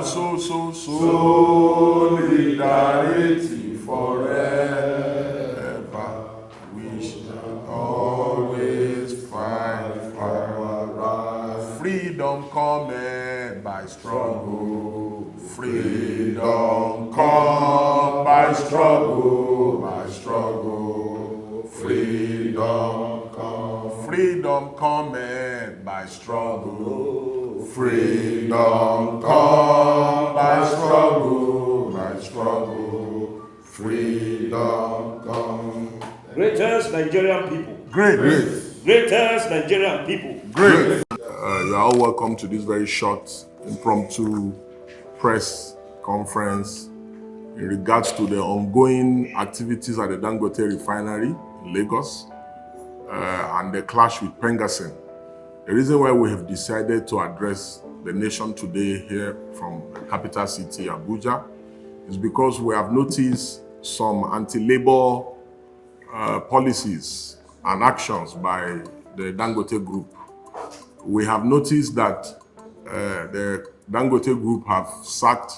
Solidarity forever. We shall always fight for our right. Freedom cometh by struggle. Freedom come by struggle, by struggle. Freedom come. Freedom cometh by struggle. Freedom come by struggle, by struggle. Freedom come. Greatest Nigerian people. Great. Greatest Nigerian people. Great. You are all welcome to this very short, impromptu press conference in regards to the ongoing activities at the Dangote refinery in Lagos and the clash with Pengasen. The reason why we have decided to address the nation today here from the capital city, Abuja, is because we have noticed some anti-labor policies and actions by the Dangote group. We have noticed that the Dangote group have sacked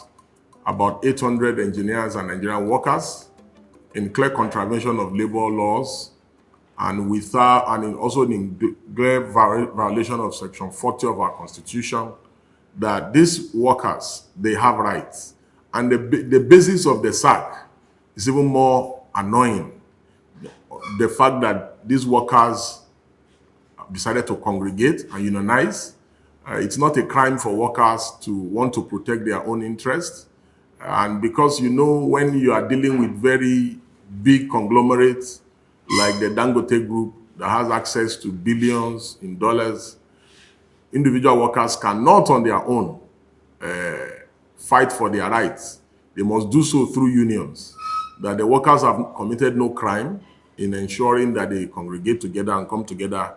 about 800 engineers and Nigerian workers in clear contravention of labor laws and also in clear violation of Section 40 of our Constitution, that these workers, they have rights. And the basis of the sack is even more annoying. The fact that these workers decided to congregate and unionize. It's not a crime for workers to want to protect their own interests. And because, when you are dealing with very big conglomerates like the Dangote group that has access to billions in dollars, individual workers cannot on their own fight for their rights. They must do so through unions. That the workers have committed no crime in ensuring that they congregate together and come together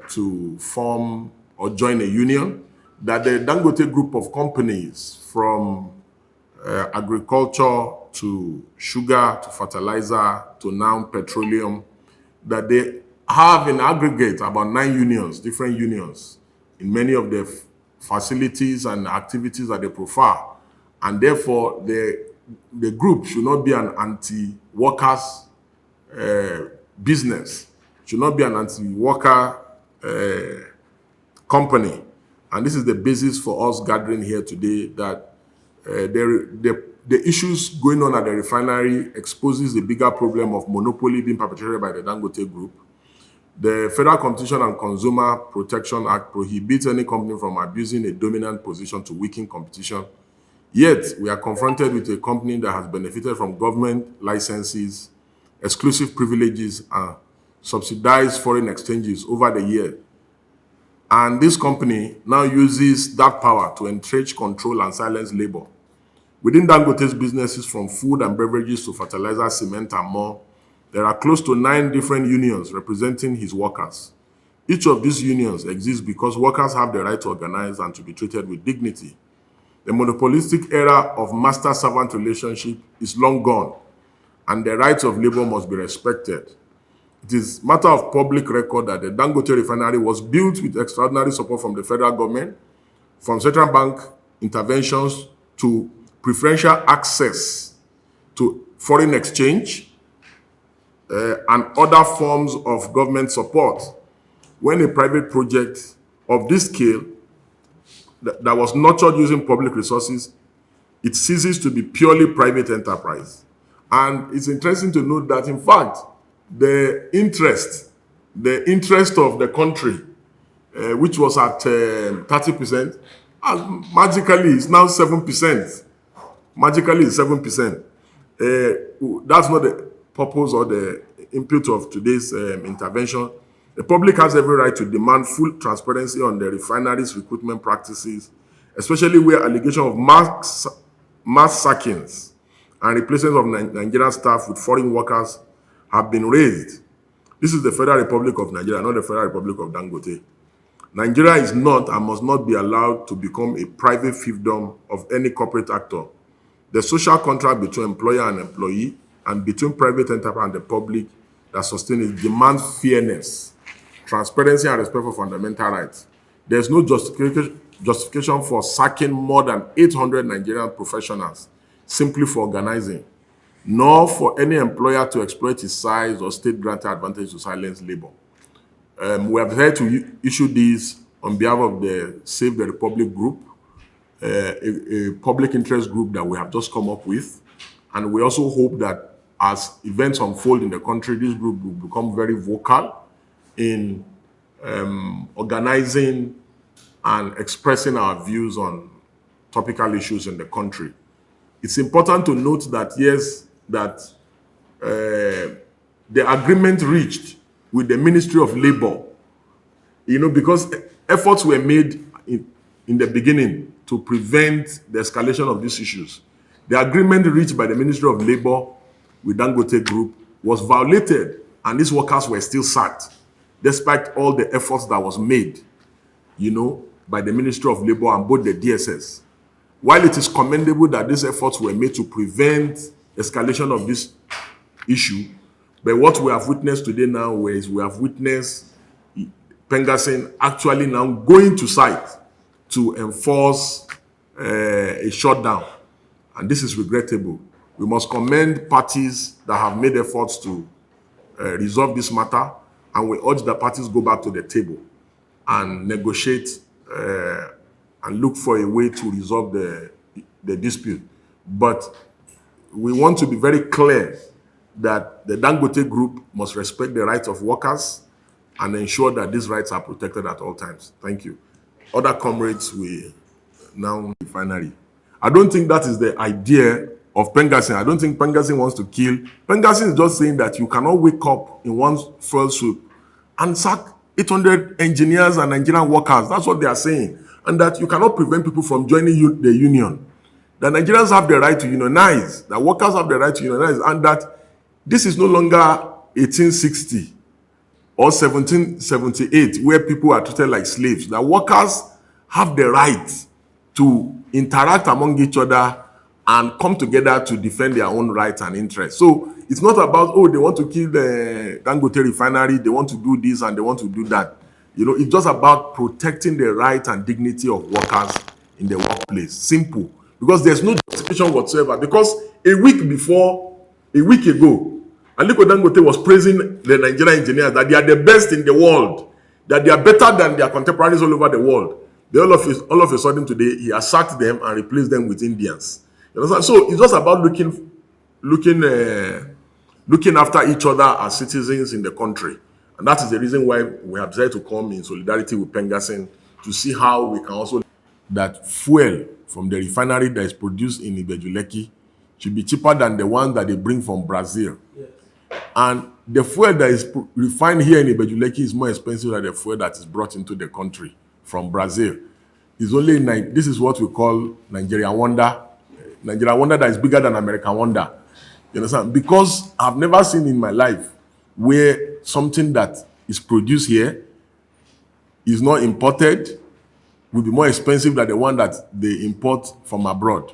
to form or join a union, that the Dangote group of companies from agriculture to sugar to fertilizer to now petroleum, that they have in aggregate about 9 unions, different unions, in many of the facilities and activities that they profile. And therefore, the group should not be an anti-workers business, should not be an anti-worker company. And this is the basis for us gathering here today, that the issues going on at the refinery exposes the bigger problem of monopoly being perpetrated by the Dangote group. The Federal Competition and Consumer Protection Act prohibits any company from abusing a dominant position to weaken competition. Yet, we are confronted with a company that has benefited from government licenses, exclusive privileges, and subsidized foreign exchanges over the year. And this company now uses that power to entrench, control, and silence labor. Within Dangote's businesses, from food and beverages to fertilizer, cement, and more, there are close to 9 different unions representing his workers. Each of these unions exists because workers have the right to organize and to be treated with dignity. The monopolistic era of master-servant relationship is long gone, and the rights of labor must be respected. It is matter of public record that the Dangote refinery was built with extraordinary support from the federal government, from central bank interventions to preferential access to foreign exchange and other forms of government support. When a private project of this scale that was nurtured using public resources, it ceases to be purely private enterprise. And it's interesting to note that, in fact, the interest of the country, which was at 30%, magically is now 7%. Magically is 7%. That's not the purpose or the input of today's intervention. The public has every right to demand full transparency on the refinery's recruitment practices, especially where allegations of mass sackings and replacement of Nigerian staff with foreign workers have been raised. This is the Federal Republic of Nigeria, not the Federal Republic of Dangote. Nigeria is not and must not be allowed to become a private fiefdom of any corporate actor. The social contract between employer and employee and between private enterprise and the public that sustains it demands fairness, transparency, and respect for fundamental rights. There's no justification justification for sacking more than 800 Nigerian professionals simply for organizing, nor for any employer to exploit his size or state-granted advantage to silence labor. We have decided to issue these on behalf of the Save the Republic group, a public interest group that we have just come up with. And we also hope that as events unfold in the country, this group will become very vocal in organizing and expressing our views on topical issues in the country. It's important to note that, yes, that the agreement reached with the Ministry of Labor, because efforts were made in the beginning to prevent the escalation of these issues. The agreement reached by the Ministry of Labor with Dangote Group was violated, and these workers were still sacked, despite all the efforts that was made, by the Ministry of Labor and both the DSS. While it is commendable that these efforts were made to prevent escalation of this issue, but what we have witnessed today now is we have witnessed Pengassin actually now going to site to enforce a shutdown. And this is regrettable. We must commend parties that have made efforts to resolve this matter, and we urge the parties go back to the table and negotiate and look for a way to resolve the dispute. But we want to be very clear that the Dangote Group must respect the rights of workers and ensure that these rights are protected at all times. Thank you. Other comrades, we now finally. I don't think that is the idea of Pengassin. I don't think Pengassin wants to kill. Pengassin is just saying that you cannot wake up in one fell swoop and sack 800 engineers and Nigerian workers. That's what they are saying. And that you cannot prevent people from joining the union. That Nigerians have the right to unionize. That workers have the right to unionize. And that this is no longer 1860 or 1778 where people are treated like slaves. That workers have the right to interact among each other and come together to defend their own rights and interests. So it's not about, they want to kill the Dangote refinery, they want to do this and they want to do that. It's just about protecting the right and dignity of workers in the workplace. Simple. Because there's no justification whatsoever. Because a week ago, Aliko Dangote was praising the Nigerian engineers that they are the best in the world, that they are better than their contemporaries all over the world. All of a sudden today, he has sacked them and replaced them with Indians. So it's just about looking after each other as citizens in the country. And that is the reason why we have decided to come in solidarity with Pengassin to see how we can also that fuel from the refinery that is produced in Ibejuleki should be cheaper than the one that they bring from Brazil. Yes. And the fuel that is refined here in Ibejuleki is more expensive than the fuel that is brought into the country from Brazil. This is what we call Nigerian wonder. Nigerian wonder that is bigger than American wonder. You understand? Because I've never seen in my life where something that is produced here is not imported, will be more expensive than the one that they import from abroad.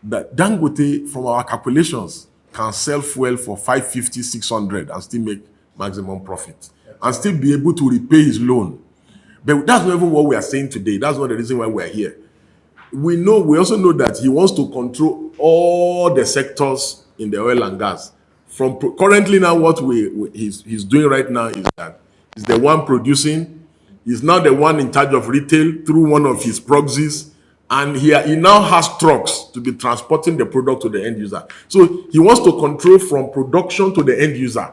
That Dangote, from our calculations, can sell fuel for 550, 600 and still make maximum profit and still be able to repay his loan. But that's not even what we are saying today. That's not the reason why we are here. We also know that he wants to control all the sectors in the oil and gas. From currently now, what he's doing right now is that he's the one producing. He's now the one in charge of retail through one of his proxies. And he now has trucks to be transporting the product to the end user. So he wants to control from production to the end user.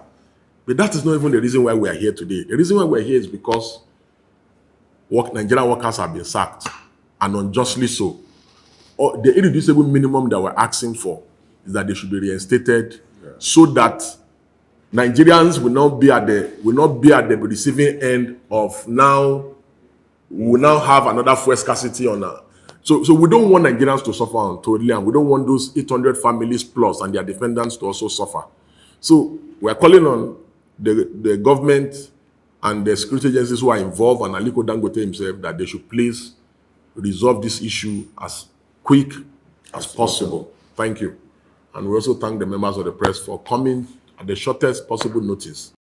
But that is not even the reason why we are here today. The reason why we're here is because Nigerian workers have been sacked, and unjustly so. The irreducible minimum that we're asking for is that they should be reinstated, so that Nigerians will not be at the receiving end of now. We will now have another fuel scarcity on our. So we don't want Nigerians to suffer untoldly, and we don't want those 800 families plus and their defendants to also suffer. So we are calling on the government and the security agencies who are involved, and Aliko Dangote himself, that they should please resolve this issue as quick as possible. Thank you. And we also thank the members of the press for coming at the shortest possible notice.